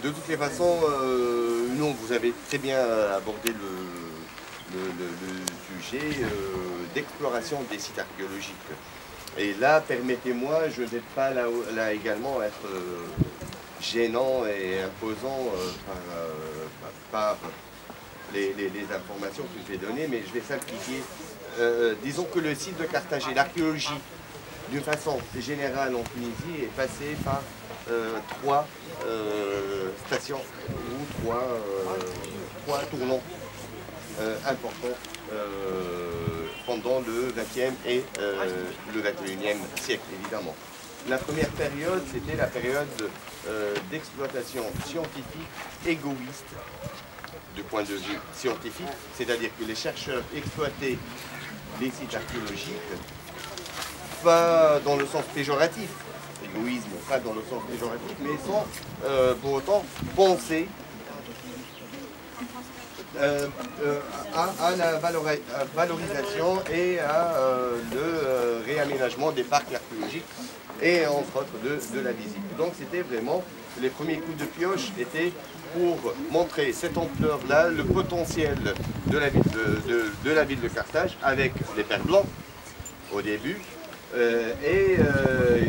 De toutes les façons, non, vous avez très bien abordé le sujet d'exploration des sites archéologiques. Et là, permettez-moi, je ne vais pas là également être gênant et imposant par les informations que je vais donner, mais je vais simplifier. Disons que le site de Carthage, l'archéologie, d'une façon générale en Tunisie, est passée par trois stations ou trois tournants importants pendant le XXe et le XXIe siècle, évidemment. La première période, c'était la période d'exploitation scientifique égoïste du point de vue scientifique, c'est-à-dire que les chercheurs exploitaient les sites archéologiques, pas dans le sens péjoratif, égoïsme, pas dans le sens péjoratif, mais sans pour autant penser à la valorisation et à le réaménagement des parcs archéologiques et entre autres de la visite. Donc c'était vraiment, les premiers coups de pioche étaient pour montrer cette ampleur-là, le potentiel de la ville de Carthage avec les pères blancs au début. Et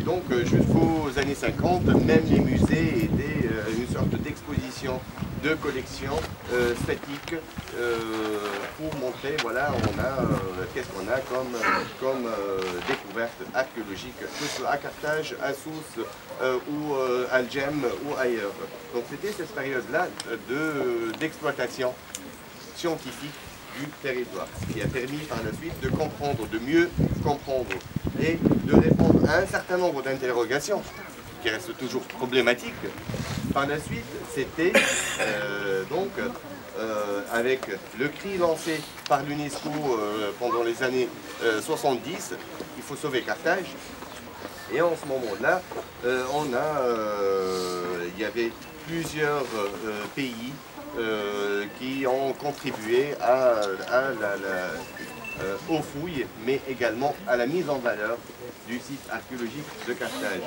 donc jusqu'aux années 50, même les musées étaient une sorte d'exposition de collections statiques pour montrer, voilà, on a qu'est-ce qu'on a comme découverte archéologique, que ce soit à Carthage, à Sousse ou à Algem ou ailleurs. Donc c'était cette période-là d'exploitation scientifique du territoire, ce qui a permis par la suite de comprendre, de mieux comprendre et de répondre à un certain nombre d'interrogations qui restent toujours problématiques. Par la suite, c'était avec le cri lancé par l'UNESCO pendant les années 70, il faut sauver Carthage. Et en ce moment-là, il y avait plusieurs pays qui ont contribué aux fouilles, mais également à la mise en valeur du site archéologique de Carthage.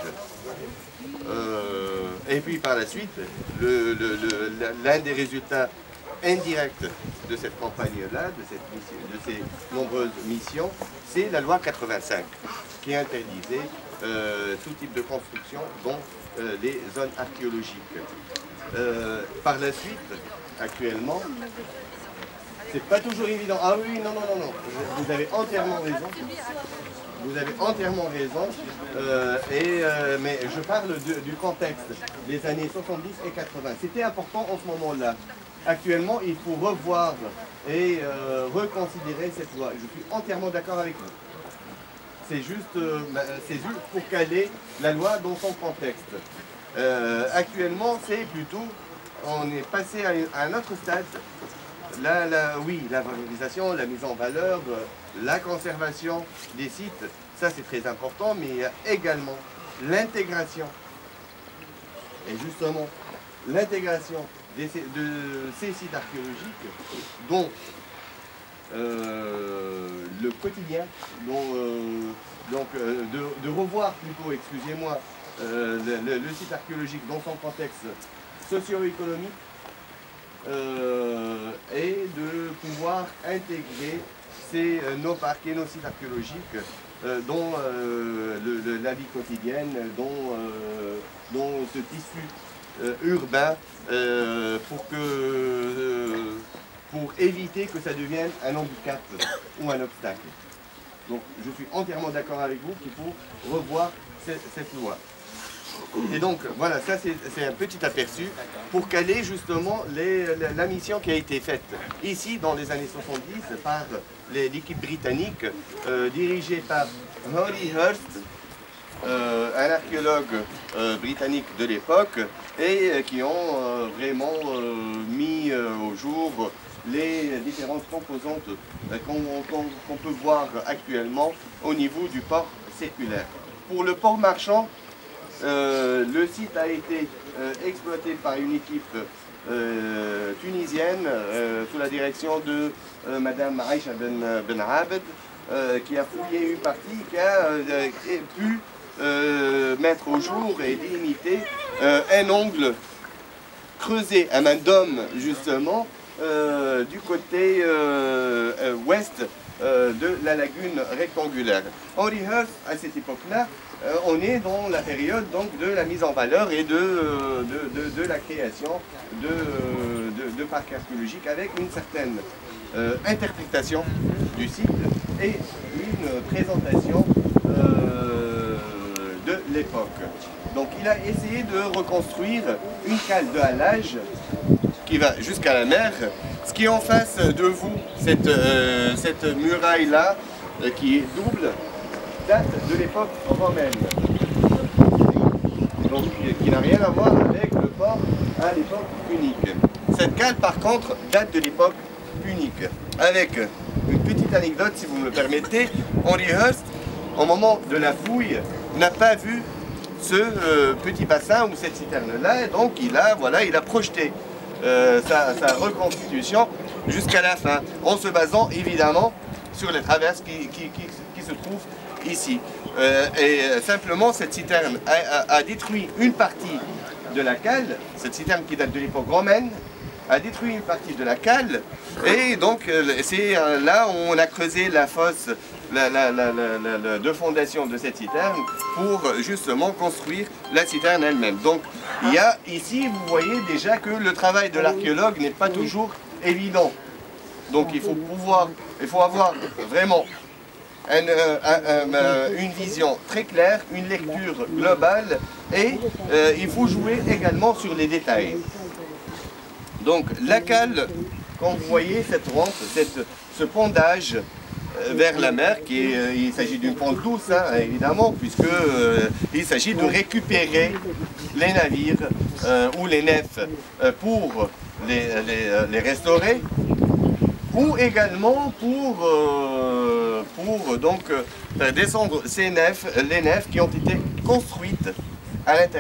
Et puis par la suite, l'un des résultats indirects de cette campagne-là, de ces nombreuses missions, c'est la loi 85, qui interdisait tout type de construction, dont les zones archéologiques. Par la suite, actuellement, c'est pas toujours évident. Ah oui, non, vous avez entièrement raison. Vous avez entièrement raison. Mais je parle du contexte, les années 70 et 80. C'était important en ce moment-là. Actuellement, il faut revoir et reconsidérer cette loi. Je suis entièrement d'accord avec vous. C'est juste pour caler la loi dans son contexte. Actuellement, c'est plutôt, on est passé à un autre stade. Oui, la valorisation, la mise en valeur, la conservation des sites, ça c'est très important, mais il y a également l'intégration. Et justement, l'intégration de ces sites archéologiques, dont le quotidien, de revoir plutôt, excusez-moi, le site archéologique dans son contexte socio-économique et de pouvoir intégrer nos parcs et nos sites archéologiques dans la vie quotidienne, dans ce tissu urbain pour éviter que ça devienne un handicap ou un obstacle. Donc je suis entièrement d'accord avec vous qu'il faut revoir cette loi. Et donc voilà, ça c'est un petit aperçu pour caler justement la mission qui a été faite ici dans les années 70 par l'équipe britannique dirigée par Henry Hurst, un archéologue britannique de l'époque, et qui ont vraiment mis au jour les différentes composantes qu'on peut voir actuellement au niveau du port circulaire. Pour le port marchand, le site a été exploité par une équipe tunisienne sous la direction de Madame Aïcha Ben Abed, qui a fouillé une partie, qui a pu mettre au jour et délimiter un angle creusé un dôme justement du côté ouest de la lagune rectangulaire. Henry Hurst, à cette époque-là, on est dans la période donc, de la mise en valeur et de la création de parcs archéologiques avec une certaine interprétation du site et une présentation de l'époque. Donc il a essayé de reconstruire une cale de halage qui va jusqu'à la mer. Ce qui est en face de vous, cette muraille-là, qui est double, date de l'époque romaine. Donc qui n'a rien à voir avec le port à l'époque punique. Cette cale, par contre, date de l'époque punique. Avec une petite anecdote, si vous me le permettez, Henry Hurst, au moment de la fouille, n'a pas vu ce petit bassin ou cette citerne-là, et donc il a projeté sa reconstitution jusqu'à la fin, en se basant évidemment sur les traverses qui se trouvent ici. Et simplement, cette citerne a détruit une partie de la cale, cette citerne qui date de l'époque romaine, a détruit une partie de la cale, et donc c'est là où on a creusé la fosse de fondation de cette citerne pour justement construire la citerne elle-même. Donc il y a ici, vous voyez déjà que le travail de l'archéologue n'est pas toujours évident. Donc il faut avoir vraiment une vision très claire, une lecture globale, et il faut jouer également sur les détails. Donc la cale, quand vous voyez cette rampe, ce pondage vers la mer, il s'agit d'une pente douce, hein, évidemment, puisqu'il s'agit de récupérer les navires ou les nefs pour les restaurer, ou également pour donc, faire descendre les nefs qui ont été construites à l'intérieur.